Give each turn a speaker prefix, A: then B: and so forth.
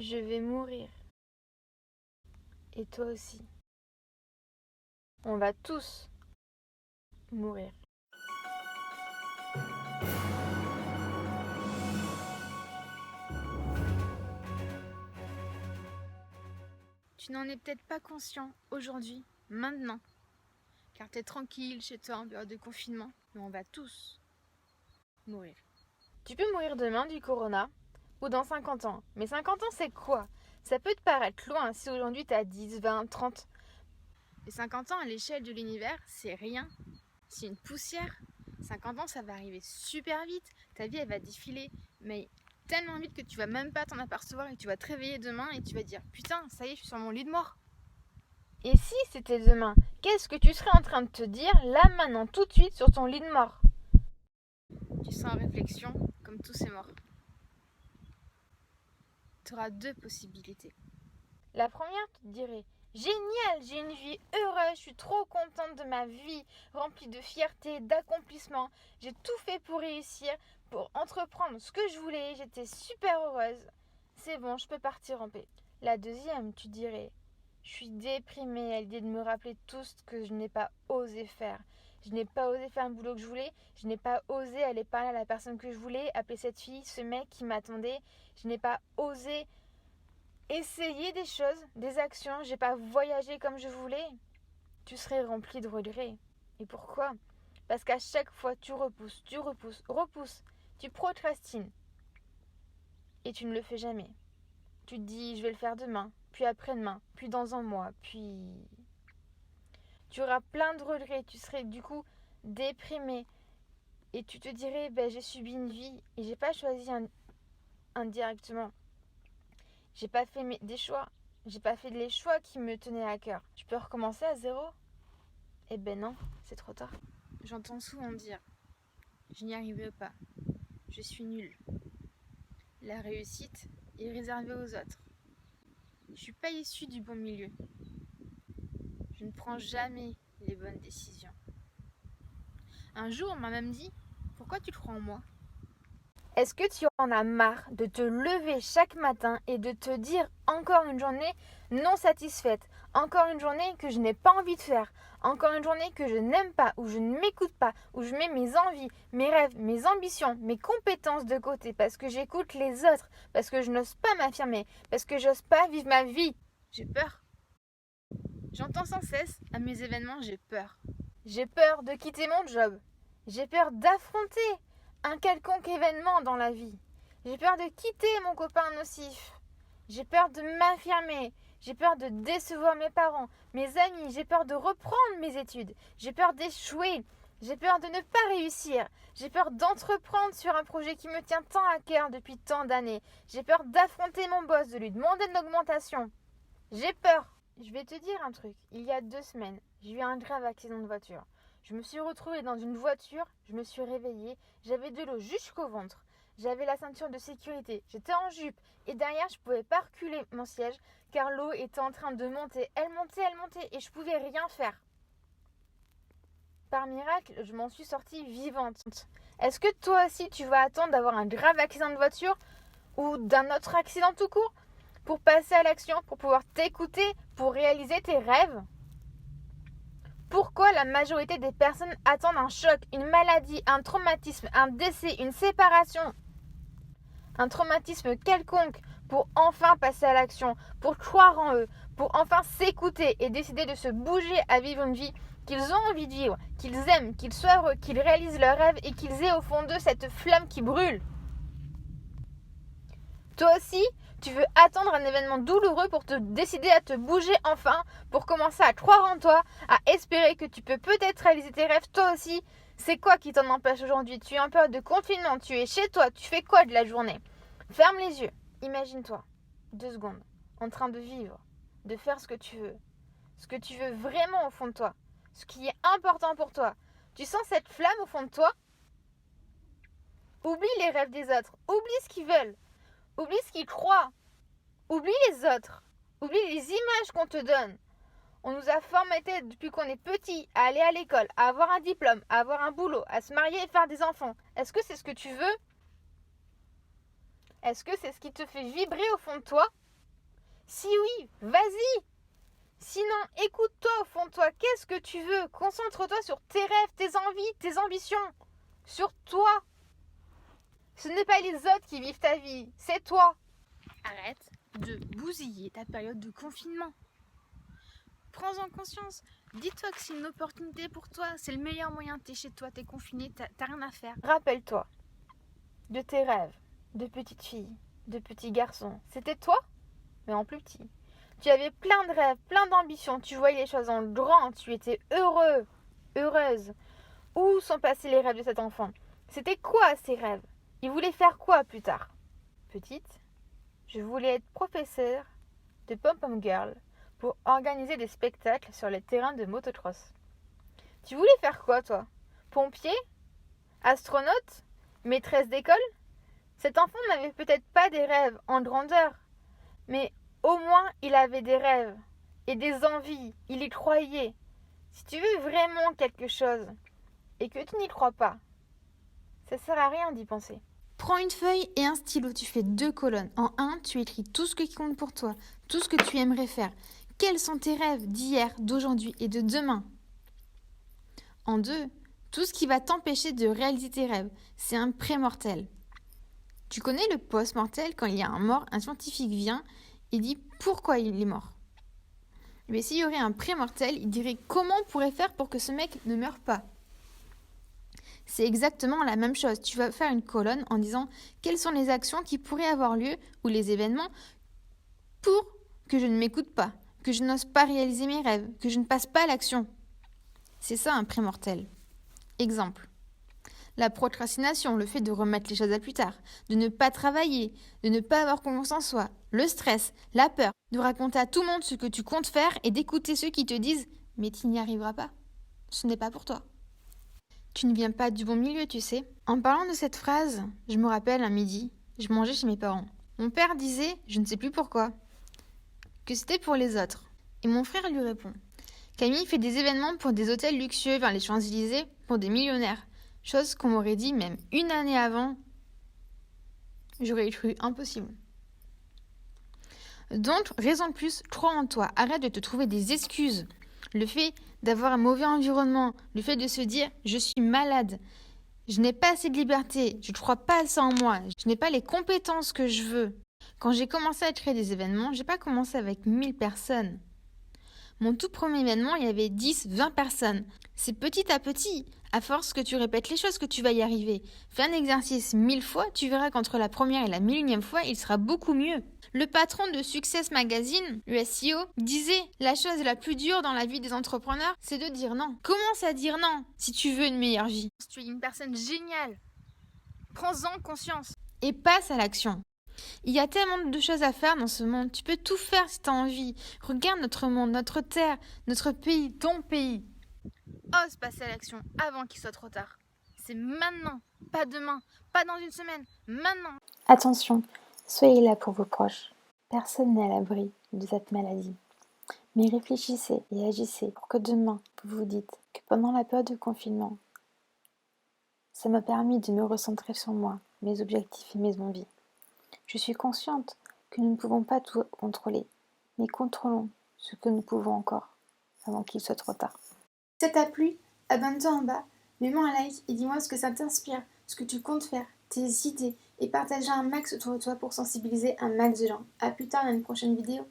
A: Je vais mourir. Et toi aussi. On va tous mourir. Tu n'en es peut-être pas conscient aujourd'hui, maintenant, car t'es tranquille chez toi en période de confinement, mais on va tous mourir. Tu peux mourir demain du corona ou dans 50 ans. Mais 50 ans, c'est quoi? Ça peut te paraître loin si aujourd'hui t'as 10, 20, 30. Mais 50 ans à l'échelle de l'univers, c'est rien. C'est une poussière. 50 ans, ça va arriver super vite. Ta vie, elle va défiler, mais tellement vite que tu vas même pas t'en apercevoir et tu vas te réveiller demain et tu vas dire putain, ça y est, je suis sur mon lit de mort. Et si c'était demain, qu'est-ce que tu serais en train de te dire là, maintenant, tout de suite, sur ton lit de mort? Tu seras en réflexion, comme tous ces morts. Tu auras deux possibilités. La première, tu te dirais génial, j'ai une vie heureuse, je suis trop contente de ma vie, remplie de fierté, d'accomplissement. J'ai tout fait pour réussir, pour entreprendre ce que je voulais, j'étais super heureuse. C'est bon, je peux partir en paix. La deuxième, tu dirais je suis déprimée à l'idée de me rappeler tout ce que je n'ai pas osé faire. Je n'ai pas osé faire le boulot que je voulais, je n'ai pas osé aller parler à la personne que je voulais, appeler cette fille, ce mec qui m'attendait, je n'ai pas osé essayer des choses, des actions, j'ai pas voyagé comme je voulais. Tu serais rempli de regrets. Et pourquoi? Parce qu'à chaque fois tu repousses, tu procrastines. Et tu ne le fais jamais. Tu te dis je vais le faire demain, puis après-demain, puis dans un mois, puis... Tu auras plein de regrets, tu serais du coup déprimé. Et tu te dirais j'ai subi une vie et j'ai pas choisi indirectement. J'ai pas fait des choix. J'ai pas fait les choix qui me tenaient à cœur. Je peux recommencer à zéro? Eh ben non, c'est trop tard. J'entends souvent dire je n'y arriverai pas. Je suis nulle. La réussite est réservée aux autres. Je suis pas issue du bon milieu. Je ne prends jamais les bonnes décisions. Un jour, on m'a même dit pourquoi tu crois en moi? Est-ce que tu en as marre de te lever chaque matin et de te dire encore une journée non satisfaite, encore une journée que je n'ai pas envie de faire, encore une journée que je n'aime pas, où je ne m'écoute pas, où je mets mes envies, mes rêves, mes ambitions, mes compétences de côté parce que j'écoute les autres, parce que je n'ose pas m'affirmer, parce que j'ose pas vivre ma vie? J'ai peur. J'entends sans cesse à mes événements, j'ai peur. J'ai peur de quitter mon job. J'ai peur d'affronter un quelconque événement dans la vie. J'ai peur de quitter mon copain nocif. J'ai peur de m'affirmer. J'ai peur de décevoir mes parents, mes amis. J'ai peur de reprendre mes études. J'ai peur d'échouer. J'ai peur de ne pas réussir. J'ai peur d'entreprendre sur un projet qui me tient tant à cœur depuis tant d'années. J'ai peur d'affronter mon boss, de lui demander une augmentation. J'ai peur. Je vais te dire un truc. Il y a 2 semaines, j'ai eu un grave accident de voiture. Je me suis retrouvée dans une voiture, je me suis réveillée, j'avais de l'eau jusqu'au ventre. J'avais la ceinture de sécurité, j'étais en jupe et derrière je pouvais pas reculer mon siège car l'eau était en train de monter. Elle montait et je pouvais rien faire. Par miracle, je m'en suis sortie vivante. Est-ce que toi aussi tu vas attendre d'avoir un grave accident de voiture ou d'un autre accident tout court pour passer à l'action, pour pouvoir t'écouter, pour réaliser tes rêves? Pourquoi la majorité des personnes attendent un choc, une maladie, un traumatisme, un décès, une séparation, un traumatisme quelconque pour enfin passer à l'action, pour croire en eux, pour enfin s'écouter et décider de se bouger à vivre une vie qu'ils ont envie de vivre, qu'ils aiment, qu'ils soient heureux, qu'ils réalisent leurs rêves et qu'ils aient au fond d'eux cette flamme qui brûle? Toi aussi, tu veux attendre un événement douloureux pour te décider à te bouger enfin, pour commencer à croire en toi, à espérer que tu peux peut-être réaliser tes rêves toi aussi. C'est quoi qui t'en empêche aujourd'hui? Tu es en période de confinement, tu es chez toi, tu fais quoi de la journée? Ferme les yeux, imagine-toi, 2 secondes, en train de vivre, de faire ce que tu veux vraiment au fond de toi, ce qui est important pour toi. Tu sens cette flamme au fond de toi? Oublie les rêves des autres, oublie ce qu'ils veulent. Oublie ce qu'ils croient. Oublie les autres. Oublie les images qu'on te donne. On nous a formatés depuis qu'on est petit à aller à l'école, à avoir un diplôme, à avoir un boulot, à se marier et faire des enfants. Est-ce que c'est ce que tu veux? Est-ce que c'est ce qui te fait vibrer au fond de toi? Si oui, vas-y. Sinon, écoute-toi au fond de toi, qu'est-ce que tu veux? Concentre-toi sur tes rêves, tes envies, tes ambitions. Sur toi. Ce n'est pas les autres qui vivent ta vie, c'est toi. Arrête de bousiller ta période de confinement. Prends-en conscience. Dis-toi que c'est une opportunité pour toi. C'est le meilleur moyen. T'es chez toi, t'es confiné, t'as rien à faire. Rappelle-toi de tes rêves de petite fille, de petit garçon. C'était toi, mais en plus petit. Tu avais plein de rêves, plein d'ambitions. Tu voyais les choses en grand. Tu étais heureux, heureuse. Où sont passés les rêves de cet enfant? C'était quoi ces rêves? Il voulait faire quoi plus tard? Petite, je voulais être professeure de pom-pom girl pour organiser des spectacles sur les terrains de motocross. Tu voulais faire quoi, toi? Pompier? Astronaute? Maîtresse d'école? Cet enfant n'avait peut-être pas des rêves en grandeur, mais au moins il avait des rêves et des envies, il y croyait. Si tu veux vraiment quelque chose et que tu n'y crois pas, ça sert à rien d'y penser. Prends une feuille et un stylo, tu fais 2 colonnes. En 1, tu écris tout ce qui compte pour toi, tout ce que tu aimerais faire. Quels sont tes rêves d'hier, d'aujourd'hui et de demain? En 2, tout ce qui va t'empêcher de réaliser tes rêves. C'est un pré-mortel. Tu connais le post-mortel, quand il y a un mort, un scientifique vient et dit pourquoi il est mort. Mais s'il y aurait un pré-mortel, il dirait comment on pourrait faire pour que ce mec ne meure pas. C'est exactement la même chose. Tu vas faire une colonne en disant quelles sont les actions qui pourraient avoir lieu ou les événements pour que je ne m'écoute pas, que je n'ose pas réaliser mes rêves, que je ne passe pas à l'action. C'est ça un pré-mortel. Exemple. La procrastination, le fait de remettre les choses à plus tard, de ne pas travailler, de ne pas avoir confiance en soi, le stress, la peur, de raconter à tout le monde ce que tu comptes faire et d'écouter ceux qui te disent « mais tu n'y arriveras pas, ce n'est pas pour toi ». Tu ne viens pas du bon milieu, tu sais. En parlant de cette phrase, je me rappelle un midi, je mangeais chez mes parents. Mon père disait, je ne sais plus pourquoi, que c'était pour les autres. Et mon frère lui répond, Camille fait des événements pour des hôtels luxueux vers les Champs-Élysées pour des millionnaires. Chose qu'on m'aurait dit même une année avant, j'aurais cru impossible. Donc, raison de plus, crois en toi, arrête de te trouver des excuses. Le fait d'avoir un mauvais environnement, le fait de se dire « je suis malade », je n'ai pas assez de liberté, je ne crois pas assez en moi, je n'ai pas les compétences que je veux. Quand j'ai commencé à créer des événements, je n'ai pas commencé avec 1000 personnes. Mon tout premier événement, il y avait 10, 20 personnes. C'est petit à petit. À force que tu répètes les choses, que tu vas y arriver. Fais un exercice 1000 fois, tu verras qu'entre la première et la 1000e fois, il sera beaucoup mieux. Le patron de Success Magazine, le SEO, disait « La chose la plus dure dans la vie des entrepreneurs, c'est de dire non. Commence à dire non si tu veux une meilleure vie. Si tu es une personne géniale, prends-en conscience et passe à l'action. Il y a tellement de choses à faire dans ce monde. Tu peux tout faire si tu as envie. Regarde notre monde, notre terre, notre pays, ton pays. Ose passer à l'action avant qu'il soit trop tard. C'est maintenant, pas demain, pas dans une semaine, maintenant.
B: Attention, soyez là pour vos proches. Personne n'est à l'abri de cette maladie. Mais réfléchissez et agissez pour que demain, vous vous dites que pendant la période de confinement, ça m'a permis de me recentrer sur moi, mes objectifs et mes envies. Je suis consciente que nous ne pouvons pas tout contrôler, mais contrôlons ce que nous pouvons encore, avant qu'il soit trop tard.
A: Si ça t'a plu, abonne-toi en bas, mets-moi un like et dis-moi ce que ça t'inspire, ce que tu comptes faire, tes idées, et partage un max autour de toi pour sensibiliser un max de gens. A plus tard dans une prochaine vidéo.